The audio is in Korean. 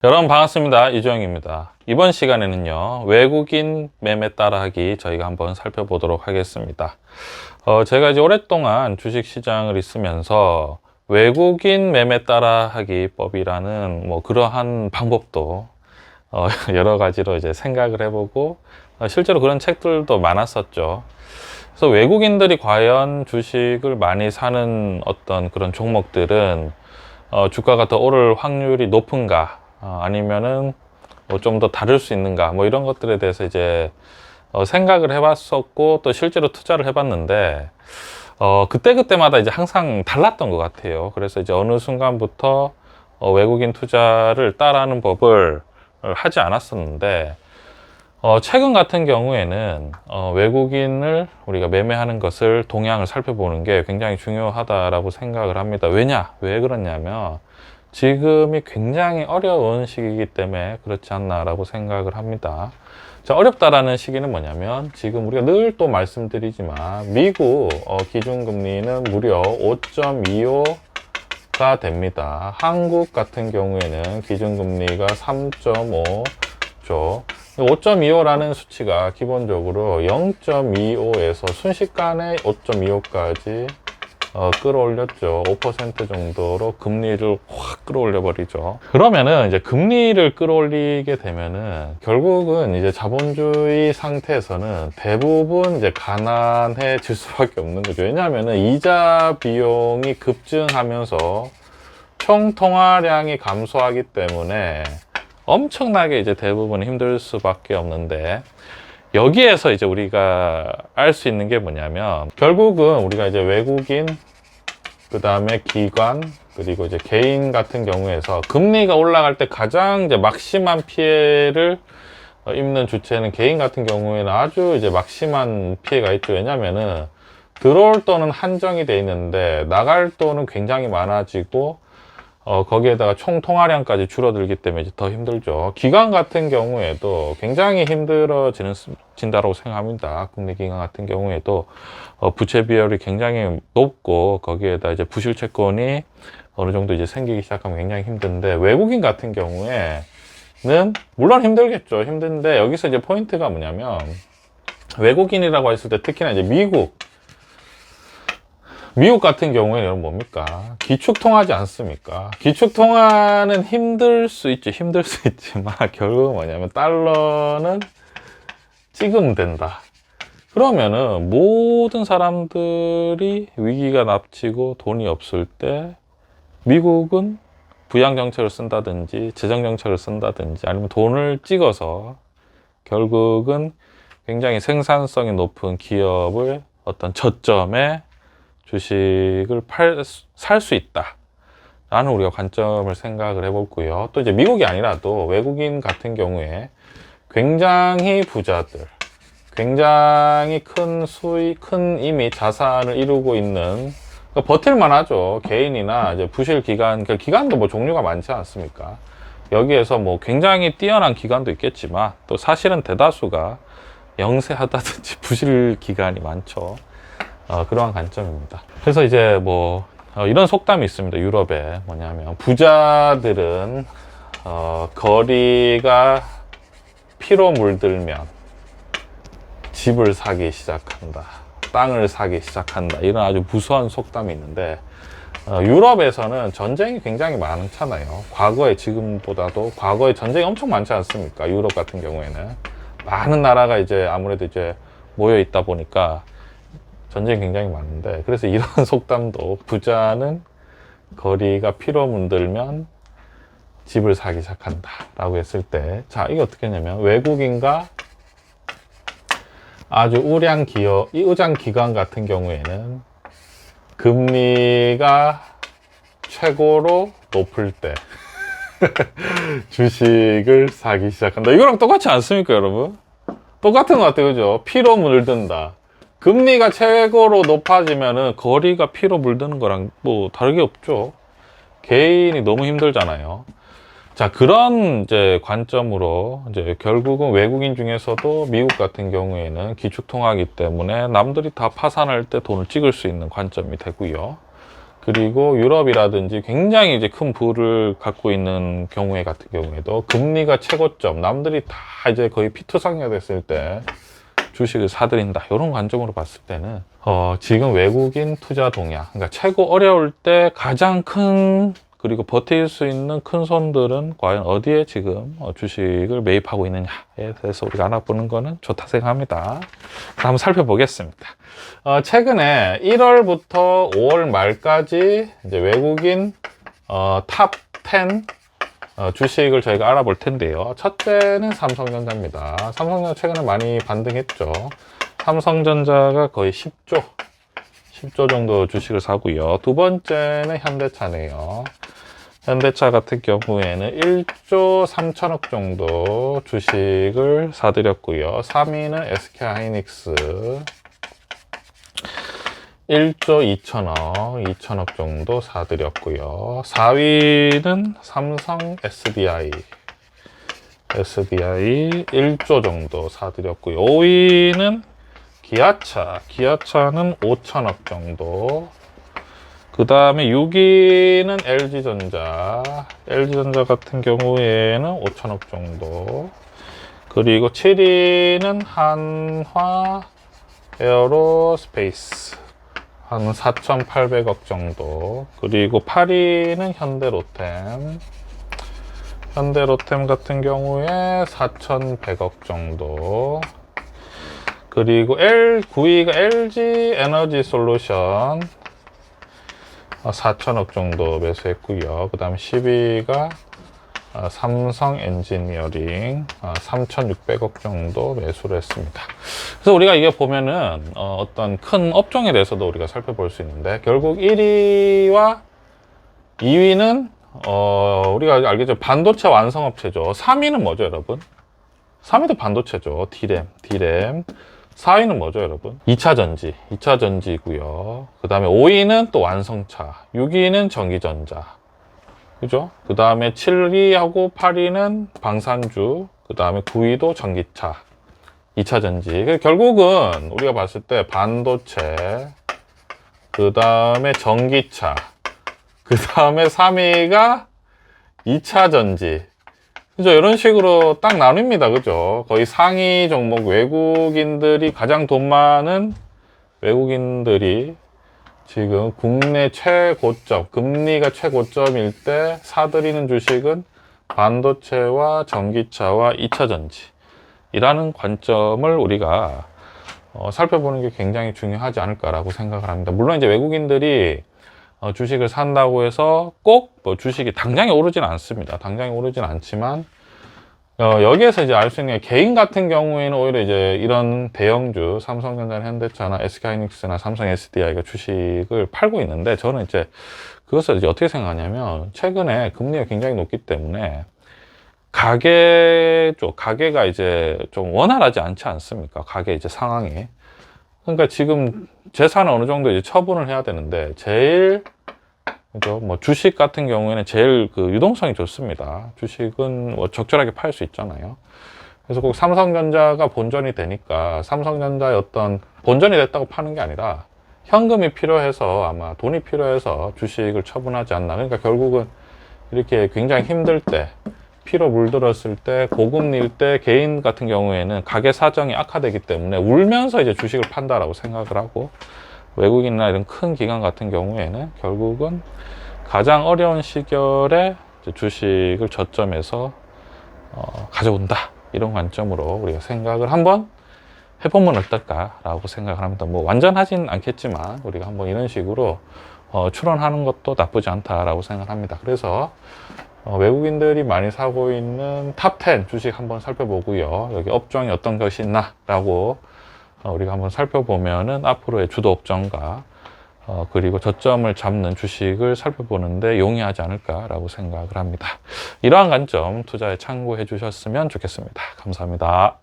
여러분 반갑습니다. 이주영입니다. 이번 시간에는요, 외국인 매매 따라하기 저희가 한번 살펴보도록 하겠습니다. 제가 이제 오랫동안 주식 시장을 있으면서 외국인 매매 따라하기 법이라는 그러한 방법도 여러 가지로 이제 생각을 해보고 실제로 그런 책들도 많았었죠. 그래서 외국인들이 과연 주식을 많이 사는 어떤 그런 종목들은 주가가 더 오를 확률이 높은가, 아니면은 좀 더 다를 수 있는가, 이런 것들에 대해서 이제 생각을 해봤었고, 또 실제로 투자를 해봤는데, 그때그때마다 이제 항상 달랐던 것 같아요. 그래서 이제 어느 순간부터 외국인 투자를 따라하는 법을 하지 않았었는데, 최근 같은 경우에는 외국인을 우리가 매매하는 것을 동향을 살펴보는 게 굉장히 중요하다라고 생각을 합니다. 왜 그러냐면 지금이 굉장히 어려운 시기이기 때문에 그렇지 않나라고 생각을 합니다. 자, 어렵다라는 시기는 뭐냐면 지금 우리가 늘 또 말씀드리지만 미국 기준금리는 무려 5.25가 됩니다. 한국 같은 경우에는 기준금리가 3.5죠. 5.25라는 수치가 기본적으로 0.25에서 순식간에 5.25까지 끌어올렸죠. 5% 정도로 금리를 확 끌어올려 버리죠. 그러면은 이제 금리를 끌어올리게 되면은 결국은 이제 자본주의 상태에서는 대부분 이제 가난해질 수밖에 없는 거죠. 왜냐하면은 이자 비용이 급증하면서 총 통화량이 감소하기 때문에 엄청나게 이제 대부분 힘들 수밖에 없는데, 여기에서 이제 우리가 알 수 있는 게 뭐냐면 결국은 우리가 이제 외국인, 그 다음에 기관, 그리고 이제 개인 같은 경우에서 금리가 올라갈 때 가장 이제 막심한 피해를 입는 주체는 개인 같은 경우에는 아주 이제 막심한 피해가 있죠. 왜냐면은 들어올 돈은 한정이 돼 있는데 나갈 돈은 굉장히 많아지고 거기에다가 총 통화량까지 줄어들기 때문에 이제 더 힘들죠. 기관 같은 경우에도 굉장히 힘들어진다고 생각합니다. 국내기관 같은 경우에도 부채 비율이 굉장히 높고 거기에다 이제 부실 채권이 어느 정도 이제 생기기 시작하면 굉장히 힘든데, 외국인 같은 경우에는 물론 힘들겠죠. 힘든데 여기서 이제 포인트가 뭐냐면, 외국인이라고 했을 때 특히나 이제 미국 같은 경우에는 여러분 뭡니까? 기축통화지 않습니까? 기축통화는 힘들 수 있지만 결국은 뭐냐면 달러는 찍으면 된다. 그러면은 모든 사람들이 위기가 닥치고 돈이 없을 때 미국은 부양정책을 쓴다든지 재정정책을 쓴다든지 아니면 돈을 찍어서 결국은 굉장히 생산성이 높은 기업을 어떤 저점에 주식을 살 수 있다 라는 우리가 관점을 생각을 해보고요. 또 이제 미국이 아니라도 외국인 같은 경우에 굉장히 부자들, 굉장히 큰 이미 자산을 이루고 있는, 그러니까 버틸만 하죠. 개인이나 이제 부실 기관, 그 기관도 뭐 종류가 많지 않습니까? 여기에서 뭐 굉장히 뛰어난 기관도 있겠지만 또 사실은 대다수가 영세하다든지 부실 기관이 많죠. 그러한 관점입니다. 그래서 이제 이런 속담이 있습니다. 유럽에 뭐냐면 부자들은 거리가 피로 물들면 집을 사기 시작한다, 땅을 사기 시작한다, 이런 아주 무수한 속담이 있는데, 유럽에서는 전쟁이 굉장히 많잖아요. 지금보다도 과거에 전쟁이 엄청 많지 않습니까? 유럽 같은 경우에는 많은 나라가 이제 아무래도 이제 모여 있다 보니까 전쟁이 굉장히 많은데, 그래서 이런 속담도 부자는 거리가 피로 물들면 집을 사기 시작한다 라고 했을 때, 자, 이게 어떻게 하냐면 외국인과 아주 우량 기관 같은 경우에는 금리가 최고로 높을 때 주식을 사기 시작한다. 이거랑 똑같지 않습니까, 여러분? 똑같은 것 같아요, 그죠? 피로 물든다. 금리가 최고로 높아지면은 거리가 피로 물드는 거랑 뭐 다르게 없죠. 개인이 너무 힘들잖아요. 자, 그런 이제 관점으로 이제 결국은 외국인 중에서도 미국 같은 경우에는 기축통화이기 때문에 남들이 다 파산할 때 돈을 찍을 수 있는 관점이 되고요. 그리고 유럽이라든지 굉장히 이제 큰 부를 갖고 있는 경우에 같은 경우에도 금리가 최고점, 남들이 다 이제 거의 피투성이가 됐을 때 주식을 사들인다. 이런 관점으로 봤을 때는 지금 외국인 투자 동향, 그러니까 최고 어려울 때 가장 큰 그리고 버틸 수 있는 큰 손들은 과연 어디에 지금 주식을 매입하고 있느냐에 대해서 우리가 알아보는 거는 좋다 생각합니다. 한번 살펴보겠습니다. 최근에 1월부터 5월 말까지 이제 외국인 탑 10 주식을 저희가 알아볼 텐데요. 첫째는 삼성전자입니다. 삼성전자 최근에 많이 반등했죠. 삼성전자가 거의 10조 정도 주식을 사고요. 두 번째는 현대차네요. 현대차 같은 경우에는 1조 3천억 정도 주식을 사들였고요. 3위는 SK하이닉스 1조 2천억 정도 사들였고요. 4위는 삼성 SDI 1조 정도 사들였고요. 5위는 기아차는 5천억 정도. 그 다음에 6위는 LG전자 같은 경우에는 5천억 정도. 그리고 7위는 한화 에어로스페이스 한 4,800억 정도. 그리고 8위는 현대로템 같은 경우에 4,100억 정도. 그리고 9위가 LG 에너지 솔루션 4천억 정도 매수했고요. 그 다음에 10위가 삼성 엔지니어링 3,600억 정도 매수를 했습니다. 그래서 우리가 이게 보면은 어떤 큰 업종에 대해서도 우리가 살펴볼 수 있는데, 결국 1위와 2위는 우리가 알겠죠. 반도체 완성업체죠. 3위는 뭐죠, 여러분? 3위도 반도체죠. D램. 4위는 뭐죠, 여러분? 2차 전지고요. 그 다음에 5위는 또 완성차, 6위는 전기전자, 그죠? 그 다음에 7위하고 8위는 방산주, 그 다음에 9위도 전기차, 2차 전지. 결국은 우리가 봤을 때 반도체, 그 다음에 전기차, 그 다음에 3위가 2차 전지. 그죠? 이런 식으로 딱 나뉩니다. 그죠? 거의 상위 종목, 외국인들이 가장 돈 많은 외국인들이 지금 국내 최고점, 금리가 최고점일 때 사들이는 주식은 반도체와 전기차와 2차 전지이라는 관점을 우리가 살펴보는 게 굉장히 중요하지 않을까라고 생각을 합니다. 물론 이제 외국인들이 주식을 산다고 해서 꼭 뭐 주식이 당장에 오르진 않습니다. 당장에 오르진 않지만 여기에서 이제 알 수 있는 게, 개인 같은 경우에는 오히려 이제 이런 대형주 삼성전자나 현대차나 SK하이닉스나 삼성 SDI가 주식을 팔고 있는데, 저는 이제 그것을 이제 어떻게 생각하냐면, 최근에 금리가 굉장히 높기 때문에 가게가 이제 좀 원활하지 않지 않습니까? 가게 이제 상황이. 그러니까 지금 재산을 어느 정도 이제 처분을 해야 되는데, 그죠? 뭐 주식 같은 경우에는 제일 그 유동성이 좋습니다. 주식은 뭐 적절하게 팔 수 있잖아요. 그래서 꼭 삼성전자가 본전이 되니까, 삼성전자의 어떤 본전이 됐다고 파는 게 아니라 현금이 필요해서, 아마 돈이 필요해서 주식을 처분하지 않나. 그러니까 결국은 이렇게 굉장히 힘들 때, 피로 물들었을 때, 고금리일 때, 개인 같은 경우에는 가게 사정이 악화되기 때문에 울면서 이제 주식을 판다라고 생각을 하고, 외국인이나 이런 큰 기관 같은 경우에는 결국은 가장 어려운 시절에 주식을 저점에서 가져온다, 이런 관점으로 우리가 생각을 한번 해보면 어떨까라고 생각을 합니다. 뭐 완전하진 않겠지만 우리가 한번 이런 식으로 추론하는 것도 나쁘지 않다라고 생각을 합니다. 그래서 외국인들이 많이 사고 있는 탑 10 주식 한번 살펴보고요. 여기 업종이 어떤 것이 있나라고 우리가 한번 살펴보면은 앞으로의 주도 업종과 그리고 저점을 잡는 주식을 살펴보는데 용이하지 않을까라고 생각을 합니다. 이러한 관점 투자에 참고해 주셨으면 좋겠습니다. 감사합니다.